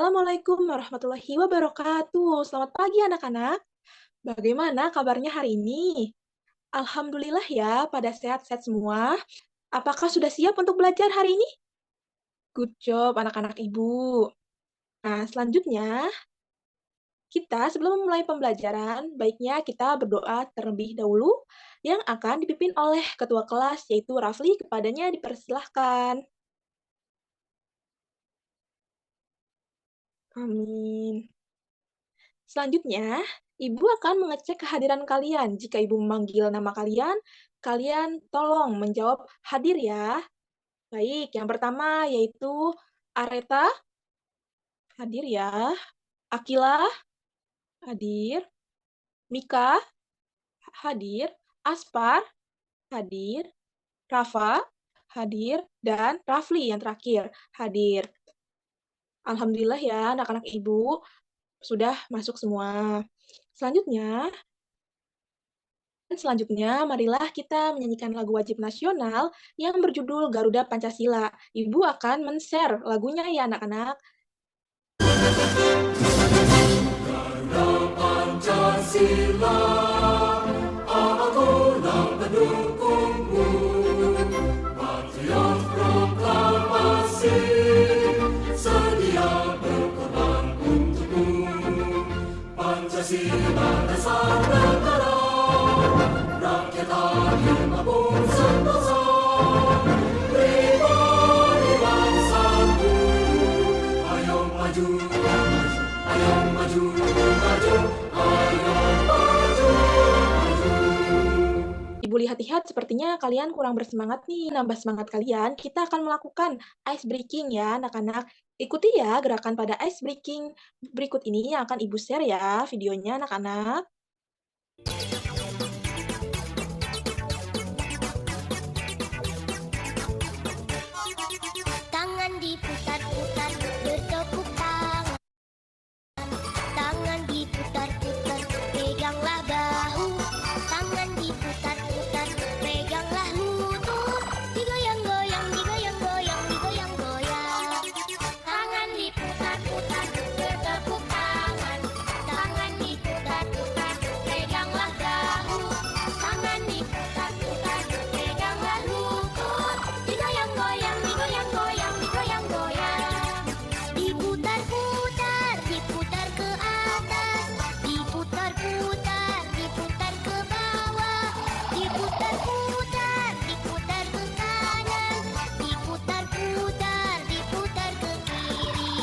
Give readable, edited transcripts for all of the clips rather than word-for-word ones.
Assalamualaikum warahmatullahi wabarakatuh. Selamat pagi anak-anak. Bagaimana kabarnya hari ini? Alhamdulillah ya, pada sehat-sehat semua. Apakah sudah siap untuk belajar hari ini? Good job anak-anak ibu. Nah, selanjutnya kita sebelum memulai pembelajaran, baiknya kita berdoa terlebih dahulu yang akan dipimpin oleh ketua kelas yaitu Rafli, kepadanya dipersilahkan. Amin. Selanjutnya, Ibu akan mengecek kehadiran kalian. Jika Ibu memanggil nama kalian, kalian tolong menjawab hadir ya. Baik, yang pertama yaitu Areta, hadir ya. Akila, hadir. Mika, hadir. Aspar, hadir. Rafa, hadir. Dan Rafli yang terakhir, hadir. Alhamdulillah ya, anak-anak Ibu sudah masuk semua. Selanjutnya, marilah kita menyanyikan lagu wajib nasional yang berjudul Garuda Pancasila. Ibu akan men-share lagunya ya anak-anak. Garuda Pancasila, akulah pendukungmu, patriot proklamasi, sedia berkorban untukmu. Pancasila dasar negara, rakyat adil maupun sentosa, pribadi bangsaku, ayo maju, ayo maju, maju, ayo maju, maju. Ibu lihat-lihat sepertinya kalian kurang bersemangat nih. Nambah semangat kalian, kita akan melakukan ice breaking ya anak-anak. Ikuti ya gerakan pada ice breaking berikut ini yang akan Ibu share ya videonya anak-anak. Tangan diputar-putar, bertepuk tangan. Tangan diputar-putar, peganglah bahu. Tangan diputar-putar, peganglah lutut. Digoyang-goyang, digoyang-goyang, digoyang-goyang. Tangan diputar-putar, bertepuk tangan. Tangan diputar-putar, peganglah bahu. Tangan diputar-putar, peganglah lutut. Digoyang-goyang, digoyang-goyang, digoyang-goyang. Diputar-putar, diputar ke atas. Diputar-putar, diputar ke bawah. Diputar-putar, diputar ke kanan. Diputar-putar, diputar ke kiri.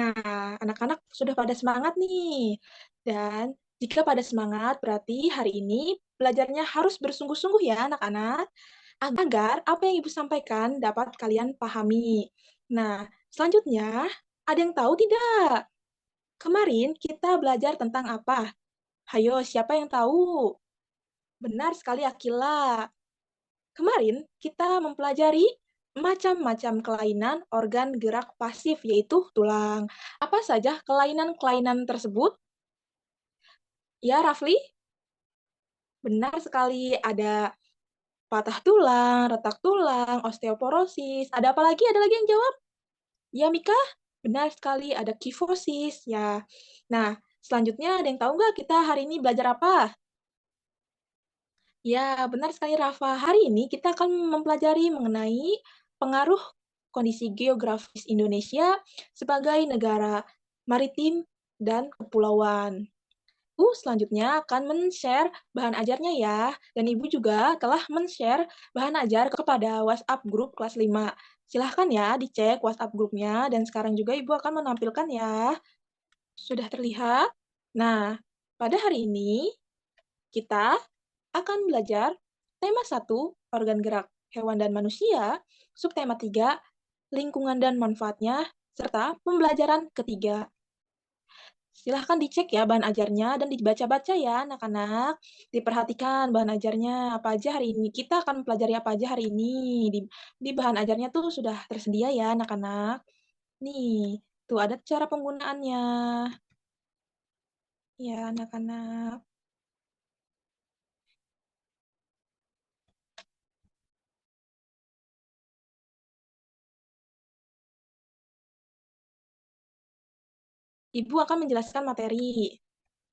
Nah, anak-anak sudah pada semangat nih. Dan jika pada semangat, berarti hari ini belajarnya harus bersungguh-sungguh ya anak-anak, agar apa yang Ibu sampaikan dapat kalian pahami. Nah, selanjutnya, ada yang tahu tidak? Kemarin kita belajar tentang apa? Hayo, siapa yang tahu? Benar sekali, Akila. Kemarin kita mempelajari macam-macam kelainan organ gerak pasif, yaitu tulang. Apa saja kelainan-kelainan tersebut? Ya, Rafli? Benar sekali, ada patah tulang, retak tulang, osteoporosis. Ada apa lagi? Ada lagi yang jawab? Ya, Mika? Benar sekali, ada kifosis. Ya. Nah, selanjutnya ada yang tahu nggak kita hari ini belajar apa? Ya, benar sekali Rafa. Hari ini kita akan mempelajari mengenai pengaruh kondisi geografis Indonesia sebagai negara maritim dan kepulauan. Ibu selanjutnya akan men-share bahan ajarnya ya, dan Ibu juga telah men-share bahan ajar kepada WhatsApp grup kelas 5. Silahkan ya dicek WhatsApp grupnya, dan sekarang juga Ibu akan menampilkan ya. Sudah terlihat? Nah, pada hari ini kita akan belajar tema 1, organ gerak hewan dan manusia, subtema 3, lingkungan dan manfaatnya, serta pembelajaran ketiga. Silahkan dicek ya bahan ajarnya dan dibaca-baca ya anak-anak. Diperhatikan bahan ajarnya apa aja hari ini. Kita akan pelajari apa aja hari ini. Di bahan ajarnya tuh sudah tersedia ya anak-anak. Nih, tuh ada cara penggunaannya. Ya anak-anak. Ibu akan menjelaskan materi.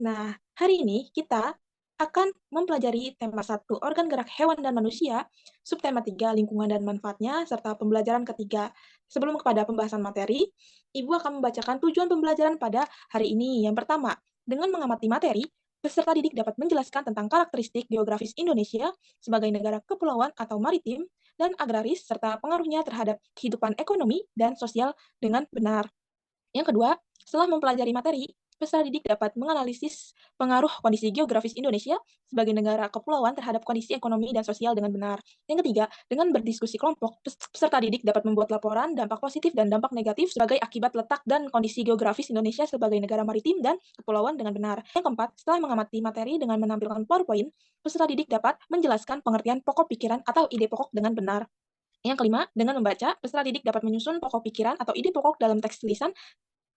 Nah, hari ini kita akan mempelajari tema 1, organ gerak hewan dan manusia, subtema 3, lingkungan dan manfaatnya, serta pembelajaran ketiga. Sebelum kepada pembahasan materi, Ibu akan membacakan tujuan pembelajaran pada hari ini. Yang pertama, dengan mengamati materi, peserta didik dapat menjelaskan tentang karakteristik geografis Indonesia sebagai negara kepulauan atau maritim dan agraris, serta pengaruhnya terhadap kehidupan ekonomi dan sosial dengan benar. Yang kedua, setelah mempelajari materi, peserta didik dapat menganalisis pengaruh kondisi geografis Indonesia sebagai negara kepulauan terhadap kondisi ekonomi dan sosial dengan benar. Yang ketiga, dengan berdiskusi kelompok, peserta didik dapat membuat laporan dampak positif dan dampak negatif sebagai akibat letak dan kondisi geografis Indonesia sebagai negara maritim dan kepulauan dengan benar. Yang keempat, setelah mengamati materi dengan menampilkan PowerPoint, peserta didik dapat menjelaskan pengertian pokok pikiran atau ide pokok dengan benar. Yang kelima, dengan membaca, peserta didik dapat menyusun pokok pikiran atau ide pokok dalam teks tulisan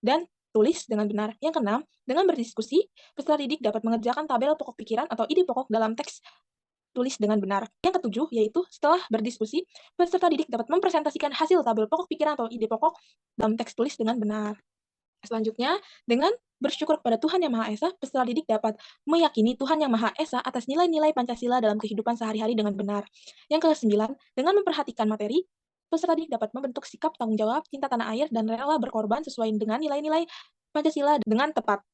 dan tulis dengan benar. Yang keenam, dengan berdiskusi, peserta didik dapat mengerjakan tabel pokok pikiran atau ide pokok dalam teks tulis dengan benar. Yang ketujuh, yaitu setelah berdiskusi, peserta didik dapat mempresentasikan hasil tabel pokok pikiran atau ide pokok dalam teks tulis dengan benar. Selanjutnya, dengan bersyukur kepada Tuhan Yang Maha Esa, peserta didik dapat meyakini Tuhan Yang Maha Esa atas nilai-nilai Pancasila dalam kehidupan sehari-hari dengan benar. Yang ke-9, dengan memperhatikan materi, peserta didik dapat membentuk sikap tanggung jawab, cinta tanah air, dan rela berkorban sesuai dengan nilai-nilai Pancasila dengan tepat.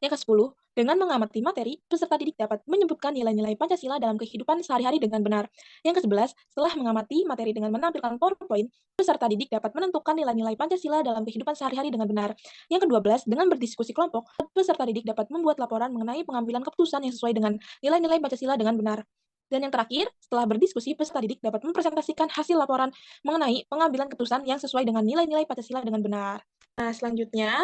Yang ke-10, dengan mengamati materi, peserta didik dapat menyebutkan nilai-nilai Pancasila dalam kehidupan sehari-hari dengan benar. Yang ke-11, setelah mengamati materi dengan menampilkan PowerPoint, peserta didik dapat menentukan nilai-nilai Pancasila dalam kehidupan sehari-hari dengan benar. Yang ke-12, dengan berdiskusi kelompok, peserta didik dapat membuat laporan mengenai pengambilan keputusan yang sesuai dengan nilai-nilai Pancasila dengan benar. Dan yang terakhir, setelah berdiskusi, peserta didik dapat mempresentasikan hasil laporan mengenai pengambilan keputusan yang sesuai dengan nilai-nilai Pancasila dengan benar. Nah, selanjutnya,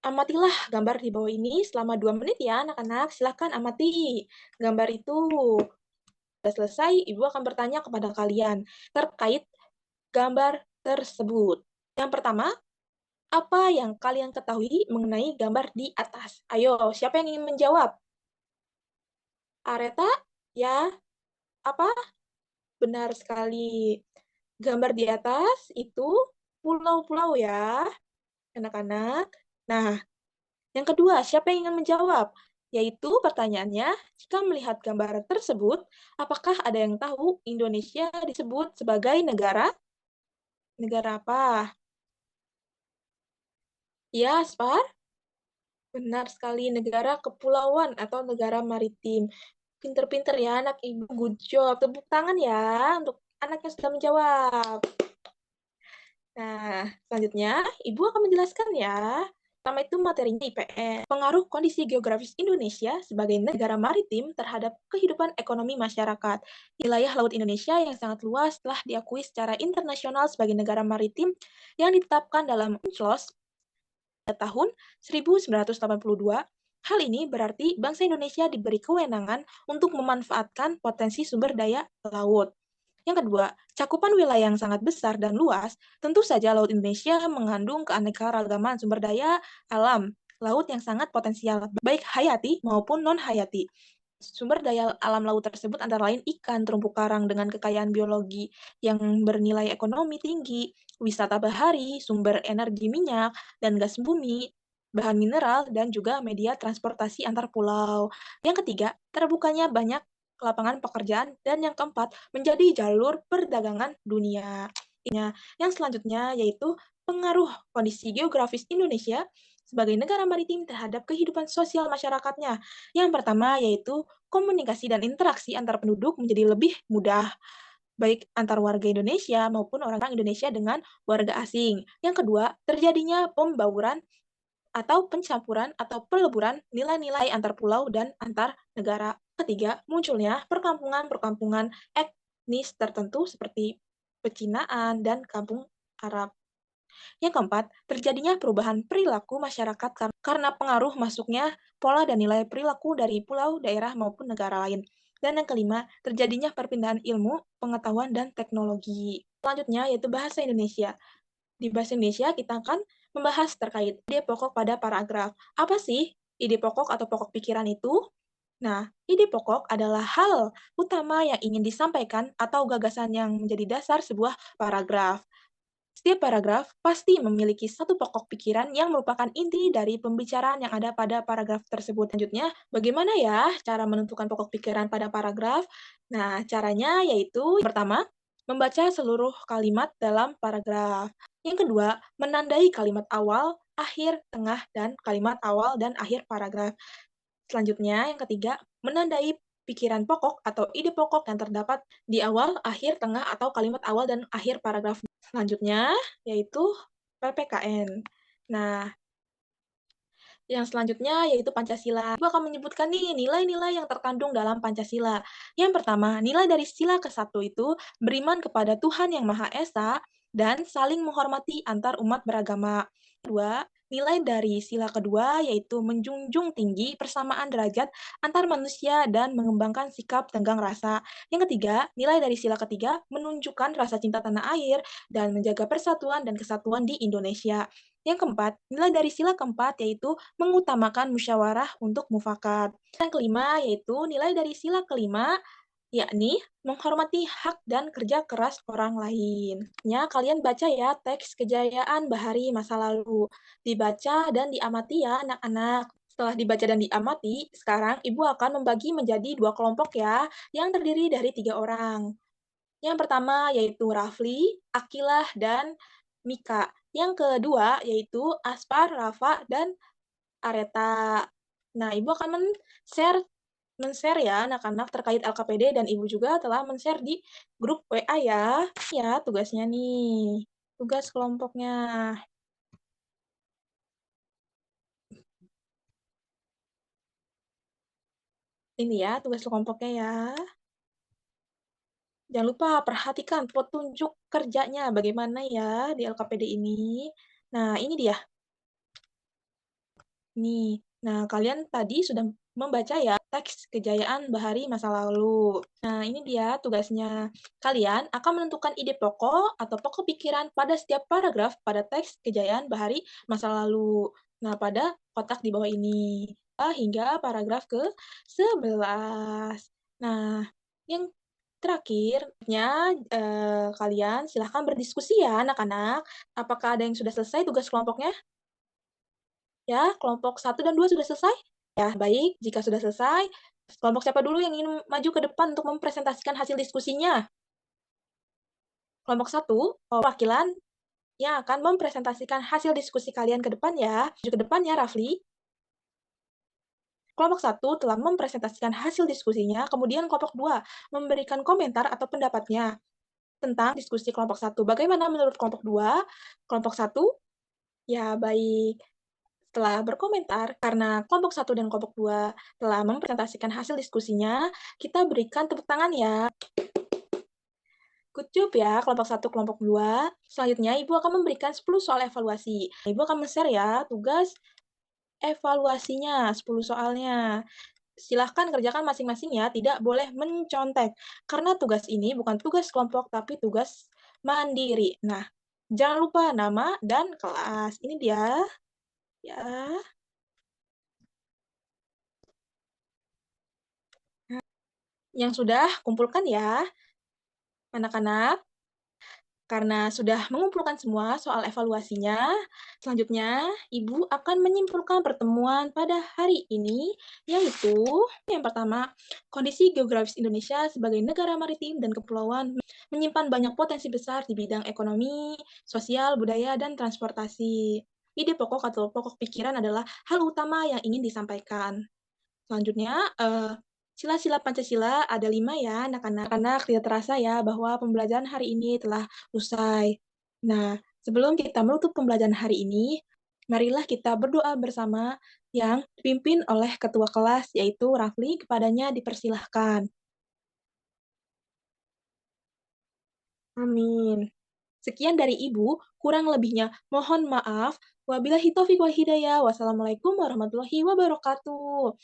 amatilah gambar di bawah ini selama 2 menit ya anak-anak. Silahkan amati gambar itu. Sudah selesai, Ibu akan bertanya kepada kalian terkait gambar tersebut. Yang pertama, apa yang kalian ketahui mengenai gambar di atas? Ayo, siapa yang ingin menjawab? Areta? Ya, apa? Benar sekali. Gambar di atas itu pulau-pulau ya, anak-anak. Nah, yang kedua, siapa yang ingin menjawab? Yaitu pertanyaannya, jika melihat gambar tersebut, apakah ada yang tahu Indonesia disebut sebagai negara? Negara apa? Ya, Spar? Benar sekali, negara kepulauan atau negara maritim. Pinter-pinter ya anak ibu, good job. Tepuk tangan ya untuk anak yang sudah menjawab. Nah, selanjutnya Ibu akan menjelaskan ya. Pertama itu materinya IPS. Pengaruh kondisi geografis Indonesia sebagai negara maritim terhadap kehidupan ekonomi masyarakat. Wilayah Laut Indonesia yang sangat luas telah diakui secara internasional sebagai negara maritim yang ditetapkan dalam UNCLOS pada tahun 1982. Hal ini berarti bangsa Indonesia diberi kewenangan untuk memanfaatkan potensi sumber daya laut. Yang kedua, cakupan wilayah yang sangat besar dan luas, tentu saja Laut Indonesia mengandung keanekaragaman sumber daya alam laut yang sangat potensial, baik hayati maupun non-hayati. Sumber daya alam laut tersebut antara lain ikan, terumpu karang dengan kekayaan biologi yang bernilai ekonomi tinggi, wisata bahari, sumber energi minyak dan gas bumi, bahan mineral, dan juga media transportasi antar pulau. Yang ketiga, terbukanya banyak lapangan pekerjaan, dan yang keempat, menjadi jalur perdagangan dunia. Yang selanjutnya yaitu pengaruh kondisi geografis Indonesia sebagai negara maritim terhadap kehidupan sosial masyarakatnya. Yang pertama yaitu komunikasi dan interaksi antar penduduk menjadi lebih mudah, baik antar warga Indonesia maupun orang Indonesia dengan warga asing. Yang kedua, terjadinya pembauran atau pencampuran atau peleburan nilai-nilai antar pulau dan antar negara. Ketiga, munculnya perkampungan-perkampungan etnis tertentu seperti pecinaan dan kampung Arab. Yang keempat, terjadinya perubahan perilaku masyarakat karena pengaruh masuknya pola dan nilai perilaku dari pulau, daerah, maupun negara lain. Dan yang kelima, terjadinya perpindahan ilmu, pengetahuan, dan teknologi. Selanjutnya yaitu bahasa Indonesia. Di bahasa Indonesia, kita akan membahas terkait ide pokok pada paragraf. Apa sih ide pokok atau pokok pikiran itu? Nah, ide pokok adalah hal utama yang ingin disampaikan atau gagasan yang menjadi dasar sebuah paragraf. Setiap paragraf pasti memiliki satu pokok pikiran yang merupakan inti dari pembicaraan yang ada pada paragraf tersebut. Selanjutnya, bagaimana ya cara menentukan pokok pikiran pada paragraf? Nah, caranya yaitu pertama, membaca seluruh kalimat dalam paragraf. Yang kedua, menandai kalimat awal, akhir, tengah, dan kalimat awal dan akhir paragraf. Selanjutnya, yang ketiga, menandai pikiran pokok atau ide pokok yang terdapat di awal, akhir, tengah, atau kalimat awal dan akhir paragraf. Selanjutnya, yaitu PPKN. Nah, yang selanjutnya yaitu Pancasila. Aku akan menyebutkan nih nilai-nilai yang terkandung dalam Pancasila. Yang pertama, nilai dari sila ke-1 itu beriman kepada Tuhan Yang Maha Esa dan saling menghormati antar umat beragama. Kedua, nilai dari sila kedua yaitu menjunjung tinggi persamaan derajat antar manusia dan mengembangkan sikap tenggang rasa. Yang ketiga, nilai dari sila ketiga menunjukkan rasa cinta tanah air dan menjaga persatuan dan kesatuan di Indonesia. Yang keempat, nilai dari sila keempat yaitu mengutamakan musyawarah untuk mufakat. Yang kelima yaitu nilai dari sila kelima, yakni menghormati hak dan kerja keras orang lain. Ya, kalian baca ya teks kejayaan Bahari masa lalu. Dibaca dan diamati ya anak-anak. Setelah dibaca dan diamati, sekarang Ibu akan membagi menjadi dua kelompok ya, yang terdiri dari 3 orang. Yang pertama yaitu Rafli, Akilah, dan Mika. Yang kedua yaitu Aspar, Rafa, dan Areta. Nah, Ibu akan men-share ya anak-anak terkait LKPD dan Ibu juga telah men-share di grup WA ya. Ya, tugasnya nih. Tugas kelompoknya. Ini ya tugas kelompoknya ya. Jangan lupa perhatikan petunjuk kerjanya bagaimana ya di LKPD ini. Nah, ini dia. Nih, nah kalian tadi sudah membaca ya teks kejayaan Bahari masa lalu. Nah, ini dia tugasnya. Kalian akan menentukan ide pokok atau pokok pikiran pada setiap paragraf pada teks kejayaan Bahari masa lalu. Nah, pada kotak di bawah ini. Hingga paragraf ke-11. Nah, yang terakhirnya kalian silahkan berdiskusi ya anak-anak. Apakah ada yang sudah selesai tugas kelompoknya? Ya, kelompok 1 dan 2 sudah selesai? Ya, baik. Jika sudah selesai, kelompok siapa dulu yang ingin maju ke depan untuk mempresentasikan hasil diskusinya? Kelompok 1, perwakilan yang akan mempresentasikan hasil diskusi kalian ke depan ya. Maju ke depan ya, Rafli. Kelompok 1 telah mempresentasikan hasil diskusinya, kemudian kelompok 2 memberikan komentar atau pendapatnya tentang diskusi kelompok 1. Bagaimana menurut kelompok 2? Kelompok 1? Ya, baik. Setelah berkomentar, karena kelompok 1 dan kelompok 2 telah mempresentasikan hasil diskusinya, kita berikan tepuk tangan ya. Good job ya, kelompok 1, kelompok 2. Selanjutnya, Ibu akan memberikan 10 soal evaluasi. Ibu akan men-share ya tugas evaluasinya, 10 soalnya. Silahkan kerjakan masing-masing ya, tidak boleh mencontek. Karena tugas ini bukan tugas kelompok, tapi tugas mandiri. Nah, jangan lupa nama dan kelas. Ini dia. Ya. Yang sudah kumpulkan ya, anak-anak. Karena sudah mengumpulkan semua soal evaluasinya, selanjutnya Ibu akan menyimpulkan pertemuan pada hari ini, yaitu yang pertama, kondisi geografis Indonesia sebagai negara maritim dan kepulauan menyimpan banyak potensi besar di bidang ekonomi, sosial, budaya, dan transportasi. Ide pokok atau pokok pikiran adalah hal utama yang ingin disampaikan. Selanjutnya, sila-sila Pancasila ada 5 ya, anak-anak. Tidak terasa ya bahwa pembelajaran hari ini telah usai. Nah, sebelum kita menutup pembelajaran hari ini, marilah kita berdoa bersama yang dipimpin oleh ketua kelas, yaitu Rafli. Kepadanya dipersilahkan. Amin. Sekian dari Ibu, kurang lebihnya mohon maaf. Wabillahi taufiq wal hidayah. Wassalamualaikum warahmatullahi wabarakatuh.